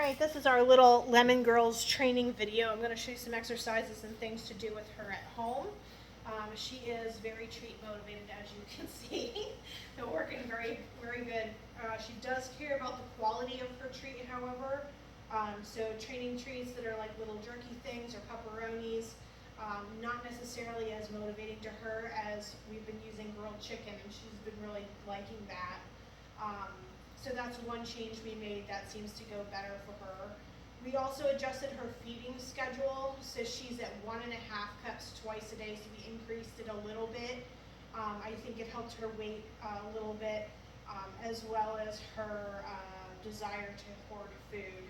right, this is our little Lemon Girls training video. I'm going to show you some exercises and things to do with her at home. She is very treat motivated, as you can see. They're working very, very good. She does care about the quality of her treat, however. So training treats that are like little jerky things or pepperonis, not necessarily as motivating to her as we've been using grilled chicken, and she's been really liking that. So that's one change we made that seems to go better for her. We also adjusted her feeding schedule, so she's at 1.5 cups twice a day, so we increased it a little bit. I think it helped her weight a little bit, as well as her desire to hoard food.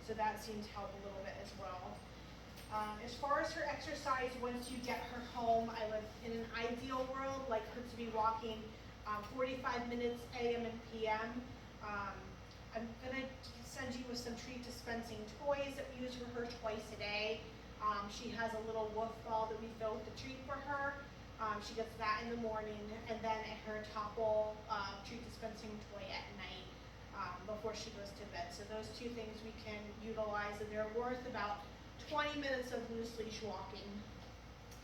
So that seemed to help a little bit as well. As far as her exercise, once you get her home, I would, in an ideal world, like her to be walking 45 minutes AM and PM. I'm going to send you with some treat dispensing toys that we use for her twice a day. She has a little wolf ball that we fill with the treat for her. She gets that in the morning, and then her Topple treat dispensing toy at night before she goes to bed. So those two things we can utilize, and they're worth about 20 minutes of loose leash walking.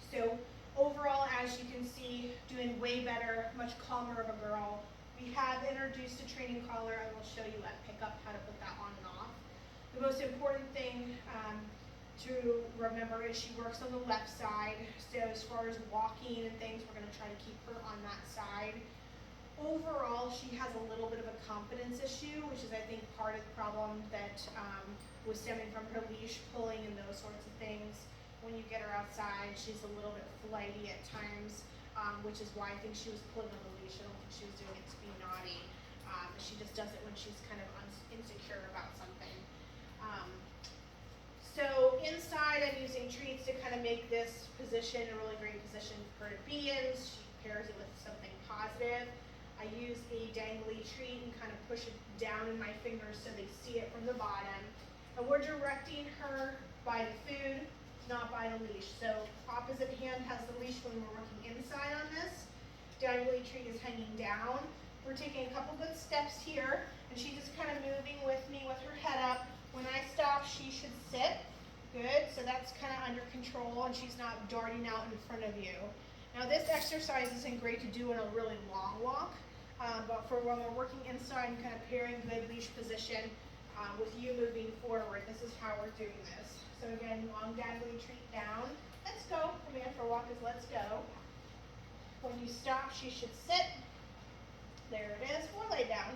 So overall, as you can see, doing way better, much calmer of a girl. We have introduced a training collar. I will show you at pickup how to put that on and off. The most important thing to remember is she works on the left side. So as far as walking and things, we're going to try to keep her on that side. Overall, she has a little bit of a confidence issue, which is, I think, part of the problem that was stemming from her leash pulling and those sorts of things. When you get her outside, she's a little bit flighty at times, which is why I think she was pulling on the leash. I don't think she was doing it to be naughty. She just does it when she's kind of insecure about something. So inside, I'm using treats to kind of make this position a really great position for her to be in. She pairs it with something positive. I use a dangly treat and kind of push it down in my fingers so they see it from the bottom. And we're directing her by the food, not by the leash. So opposite hand has the leash when we're working inside on this. Dangly treat is hanging down. We're taking a couple good steps here, and she's just kind of moving with me with her head up. When I stop, she should sit. Good, so that's kind of under control, and she's not darting out in front of you. Now this exercise isn't great to do in a really long walk, but for when we're working inside and kind of pairing good leash position with you moving forward, this is how we're doing this. So again, long dangly treat down. Let's go. Command for walk is let's go. When you stop, she should sit. There it is. Or lay down.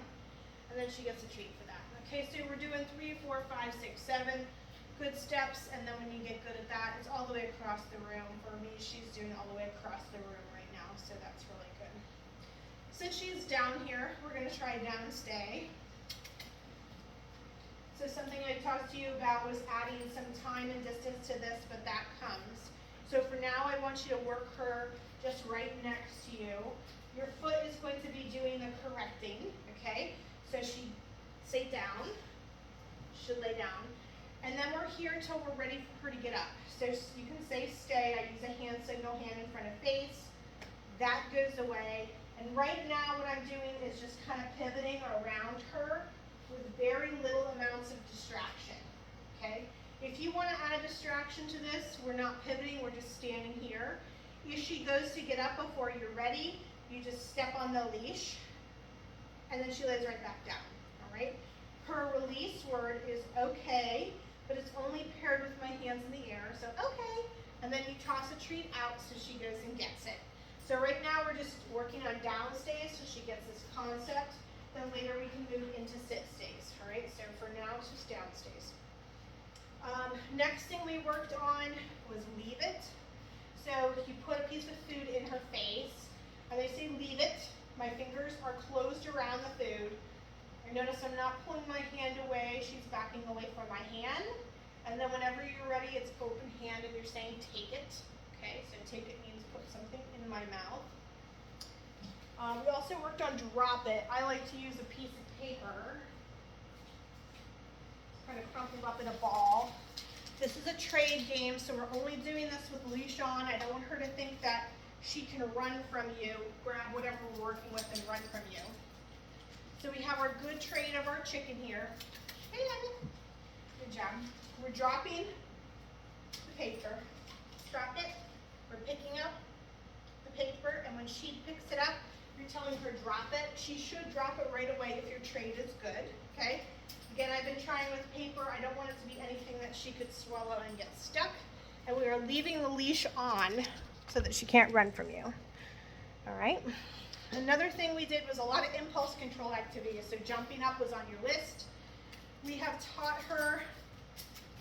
And then she gets a treat for that. Okay, so we're doing 3, 4, 5, 6, 7 good steps, and then when you get good at that, it's all the way across the room. For me, she's doing all the way across the room right now, so that's really good. Since she's down here, we're going to try down stay. So something I talked to you about was adding some time and distance to this, but that comes. So for now, I want you to work her just right next to you. Your foot is going to be doing the correcting, okay? So she stay down, should lay down. And then we're here until we're ready for her to get up. So you can say stay. I use a hand signal, hand in front of face. That goes away. And right now what I'm doing is just kind of pivoting around her with very little amounts of distraction, okay? If you want to add a distraction to this, we're not pivoting, we're just standing here. If she goes to get up before you're ready, you just step on the leash, and then she lays right back down, all right? Her release word is okay, but it's only paired with my hands in the air, so okay. And then you toss a treat out so she goes and gets it. So right now we're just working on down stays so she gets this concept. Then later we can move into sit stays, all right? So for now, it's just down stays. Next thing we worked on was leave it. So you put a piece of food in her face, and they say leave it. My fingers are closed around the food. I notice I'm not pulling my hand away. She's backing away from my hand. And then whenever you're ready, it's open hand, and you're saying take it. Okay, so take it means put something in my mouth. We also worked on drop it. I like to use a piece of paper, kind of crumpled up in a ball. This is a trade game, so we're only doing this with leash on. I don't want her to think that she can run from you, grab whatever we're working with and run from you. So we have our good trade of our chicken here. Hey, Evan. dropping the paper. Drop it. We're picking up the paper, and when she picks it up, you're telling her drop it. She should drop it right away if your trade is good, okay? Again, I've been trying with paper. I don't want it to be anything that she could swallow and get stuck. And we are leaving the leash on so that she can't run from you. All right. Another thing we did was a lot of impulse control activities. So jumping up was on your list. We have taught her,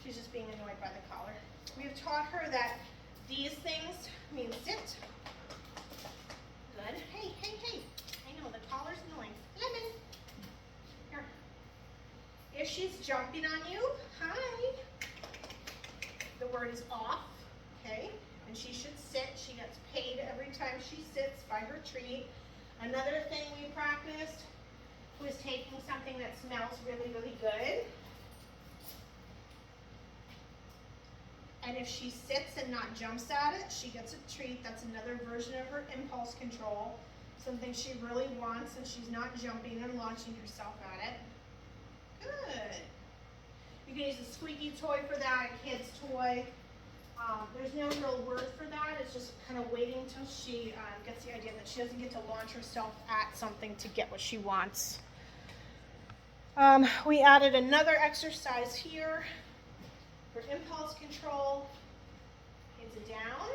she's just being annoyed by the collar. We have taught her that these things mean sit. Good. Hey, hey, hey. I know, the collar's annoying. Lemon. Here. If she's jumping on you, hi. The word is off, okay? And she should sit. She gets paid every time she sits by her treat. Another thing we practiced was taking something that smells really, really good. And if she sits and not jumps at it, she gets a treat. That's another version of her impulse control. Something she really wants, and she's not jumping and launching herself at it. Good. You can use a squeaky toy for that, a kid's toy. There's no real word for that. It's just kind of waiting until she gets the idea that she doesn't get to launch herself at something to get what she wants. We added another exercise here for impulse control. Hands it down.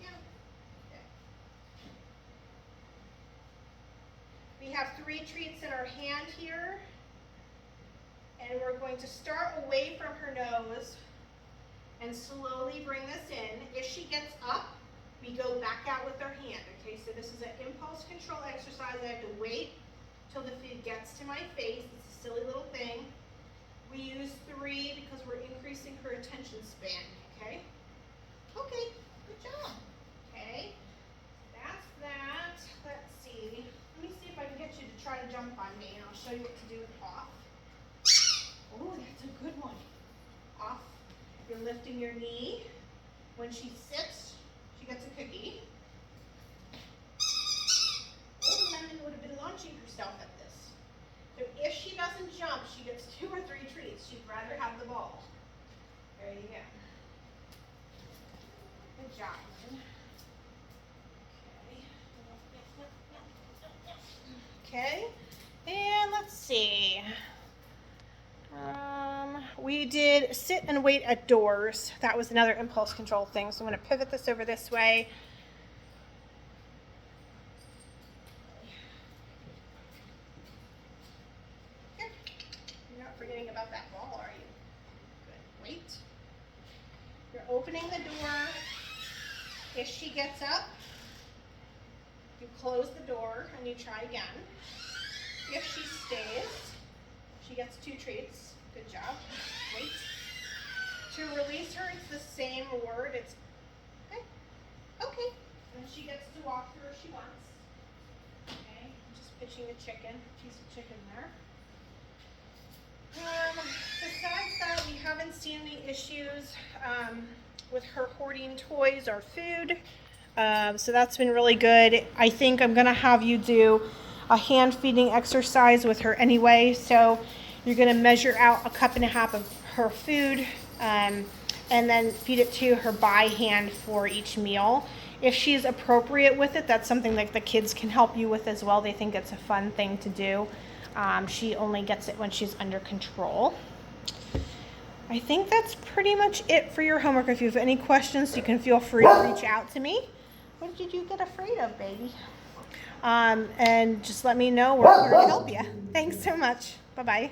Yeah. Okay. We have 3 treats in our hand here. And we're going to start away from her nose and slowly bring this in. If she gets up, we go back out with our hand. Okay, so this is an impulse control exercise. I have to wait till the food gets to my face. It's a silly little thing. We use 3 because we're increasing her attention span, okay? Okay, good job. Okay, that's that. Let's see. Let me see if I can get you to try to jump on me, and I'll show you what to do with off. Oh, that's a good one. Off. You're lifting your knee. When she sits, she gets a cookie. Oh, Lemon would have been launching herself at this. So if she doesn't jump, she gets 2 or 3 treats. She'd rather have the ball. There you go. Good job, Lemon. Okay. Okay. And let's see. We did sit and wait at doors. That was another impulse control thing. So I'm going to pivot this over this way. Here. You're not forgetting about that ball, are you? Good. Wait. You're opening the door. If she gets up, you close the door and you try again. If she stays, she gets 2 treats. Good job. Wait. To release her, it's the same word. It's okay. Okay. And she gets to walk through if she wants. Okay. I'm just pitching a chicken, piece of chicken there. Besides that, we haven't seen any issues with her hoarding toys or food. So that's been really good. I think I'm going to have you do a hand feeding exercise with her anyway. So you're going to measure out 1.5 cups of her food and then feed it to her by hand for each meal. If she's appropriate with it, that's something that the kids can help you with as well. They think it's a fun thing to do. She only gets it when she's under control. I think that's pretty much it for your homework. If you have any questions, you can feel free to reach out to me. What did you get afraid of, baby? And just let me know. We're here to help you. Thanks so much. Bye-bye.